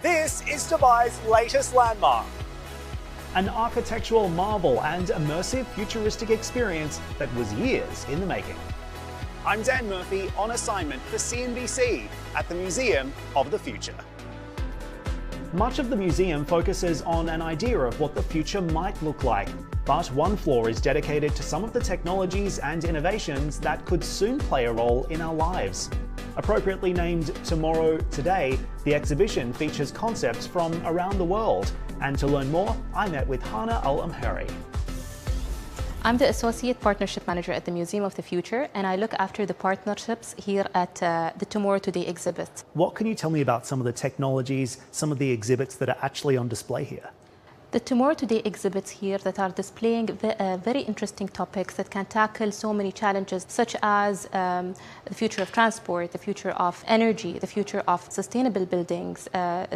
This is Dubai's latest landmark. An architectural marvel and immersive futuristic experience that was years in the making. I'm Dan Murphy on assignment for CNBC at the Museum of the Future. Much of the museum focuses on an idea of what the future might look like, but one floor is dedicated to some of the technologies and innovations that could soon play a role in our lives. Appropriately named Tomorrow Today, the exhibition features concepts from around the world. And to learn more, I met with Hana Al-Amhari. I'm the Associate Partnership Manager at the Museum of the Future, and I look after the partnerships here at the Tomorrow Today exhibit. What can you tell me about some of the technologies, some of the exhibits that are actually on display here? The Tomorrow Today exhibits here that are displaying very interesting topics that can tackle so many challenges, such as the future of transport, the future of energy, the future of sustainable buildings,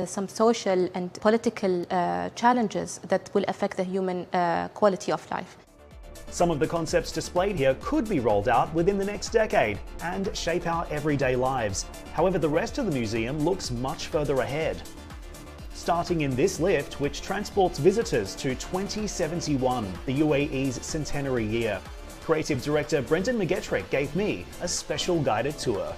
some social and political challenges that will affect the human quality of life. Some of the concepts displayed here could be rolled out within the next decade and shape our everyday lives. However, the rest of the museum looks much further ahead. Starting in this lift, which transports visitors to 2071, the UAE's centenary year. Creative director Brendan McGettrick gave me a special guided tour.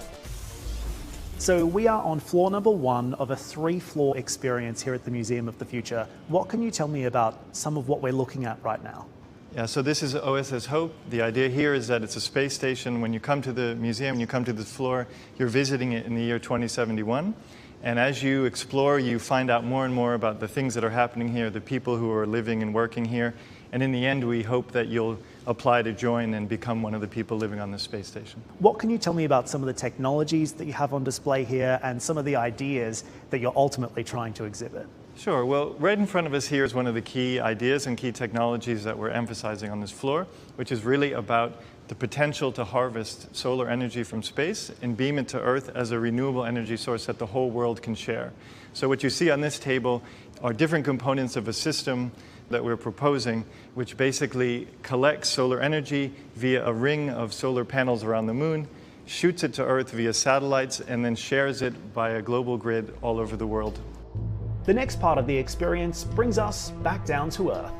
So we are on floor number 1 of a 3-floor experience here at the Museum of the Future. What can you tell me about some of what we're looking at right now? Yeah, so this is OSS Hope. The idea here is that it's a space station. When you come to the museum, you come to this floor, you're visiting it in the year 2071. And as you explore, you find out more and more about the things that are happening here, the people who are living and working here. And in the end, we hope that you'll apply to join and become one of the people living on this space station. What can you tell me about some of the technologies that you have on display here and some of the ideas that you're ultimately trying to exhibit? Sure. Well, right in front of us here is one of the key ideas and key technologies that we're emphasizing on this floor, which is really about the potential to harvest solar energy from space and beam it to Earth as a renewable energy source that the whole world can share. So what you see on this table are different components of a system that we're proposing, which basically collects solar energy via a ring of solar panels around the moon, shoots it to Earth via satellites, and then shares it by a global grid all over the world. The next part of the experience brings us back down to Earth.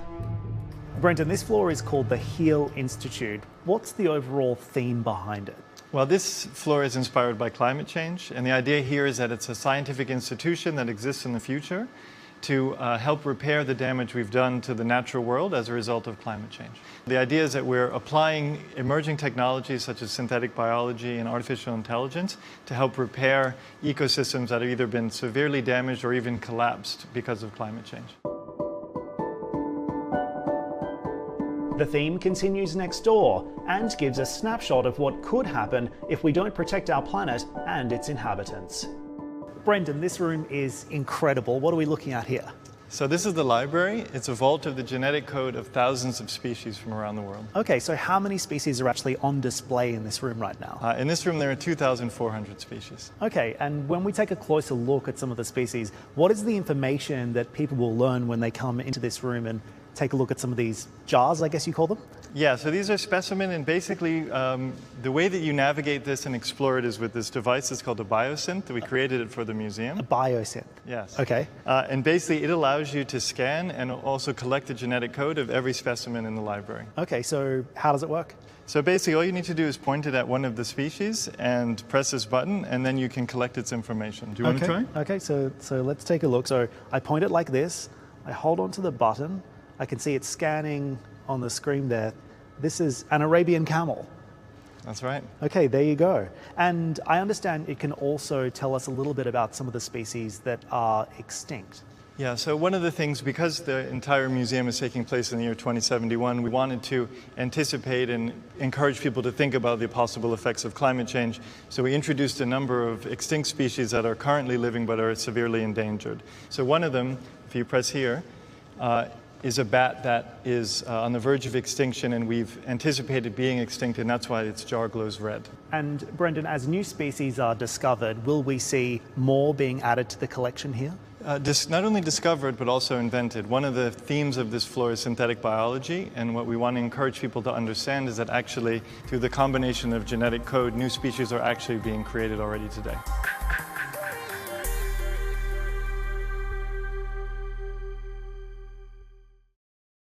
Brendan, this floor is called the HEAL Institute. What's the overall theme behind it? Well, this floor is inspired by climate change, and the idea here is that it's a scientific institution that exists in the future to help repair the damage we've done to the natural world as a result of climate change. The idea is that we're applying emerging technologies such as synthetic biology and artificial intelligence to help repair ecosystems that have either been severely damaged or even collapsed because of climate change. The theme continues next door and gives a snapshot of what could happen if we don't protect our planet and its inhabitants. Brendan, this room is incredible. What are we looking at here? So this is the library. It's a vault of the genetic code of thousands of species from around the world. Okay, so how many species are actually on display in this room right now? In this room, there are 2,400 species. Okay, and when we take a closer look at some of the species, what is the information that people will learn when they come into this room and take a look at some of these jars, I guess you call them? Yeah, so these are specimens, and basically the way that you navigate this and explore it is with this device. It's called a biosynth. We created it for the museum. A biosynth? Yes. Okay. And basically it allows you to scan and also collect the genetic code of every specimen in the library. Okay, so how does it work? So basically all you need to do is point it at one of the species and press this button, and then you can collect its information. Do you want to try? Okay, so let's take a look. So I point it like this. I hold onto the button. I can see it scanning on the screen there. This is an Arabian camel. That's right. Okay, there you go. And I understand it can also tell us a little bit about some of the species that are extinct. Yeah, so one of the things, because the entire museum is taking place in the year 2071, we wanted to anticipate and encourage people to think about the possible effects of climate change. So we introduced a number of extinct species that are currently living but are severely endangered. So one of them, if you press here, is a bat that is on the verge of extinction, and we've anticipated being extinct, and that's why its jar glows red. And Brendan, as new species are discovered, will we see more being added to the collection here? Not only discovered, but also invented. One of the themes of this floor is synthetic biology, and what we want to encourage people to understand is that actually, through the combination of genetic code, new species are actually being created already today.